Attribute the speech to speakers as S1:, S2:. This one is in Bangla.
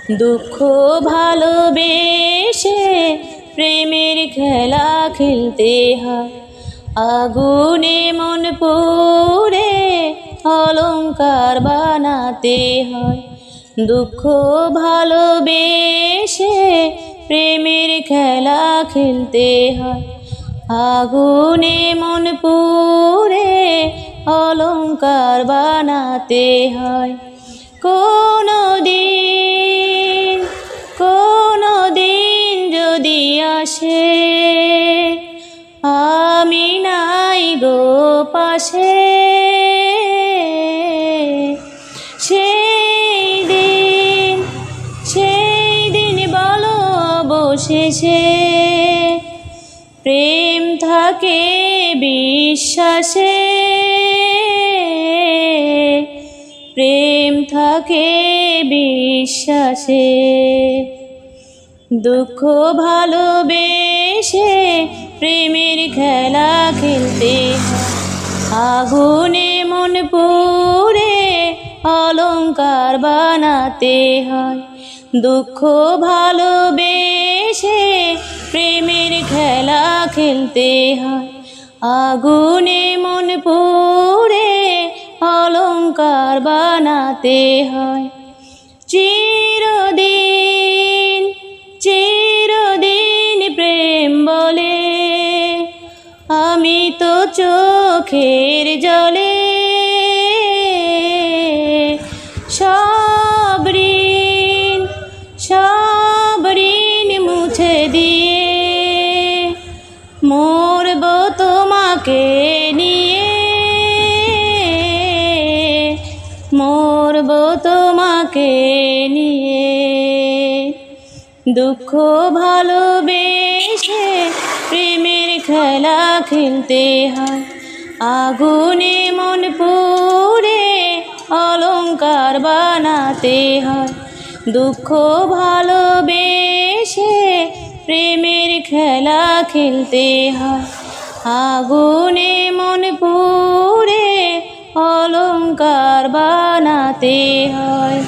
S1: দুঃখ ভালোবেসে প্রেমের খেলা খেলতে হয়। আগুনে মন পুড়ে অলংকার বানাতে হয়। দুঃখ ভালোবেসে প্রেমের খেলা খেলতে হয়। আগুনে মন পুড়ে অলংকার বানাতে হয়। কোনো দিন যদি আসে আমি নাই গো পাশে, সেই দিন বলো অবশেষে প্রেম থাকে বিশ্বাসে, প্রেম থাকে বিশ্বাসে। দুঃখ ভালোবেসে প্রেমের খেলা খেলতে হয়। আগুনে মন পুড়ে অলংকার বানাতে হয়। দুঃখ ভালোবেসে প্রেমের খেলা খেলতে হয়। আগুনে মন পুড়ে অলংকার বানাতে হয়। চিরদিন প্রেম বলে আমি তো চোখের জলে সব ঋণ মুছে দিয়ে মরব তোমাকে নিয়ে, মরব তোমাকে নিয়ে। দুঃখ ভালোবেসে প্রেমের খেলা খেলতে হয়। আগুনে মন পুড়ে অলংকার বানাতে হয়। দুঃখ ভালোবেসে প্রেমের খেলা খেলতে হয়। আগুনে মন পুড়ে অলংকার বানাতে হয়।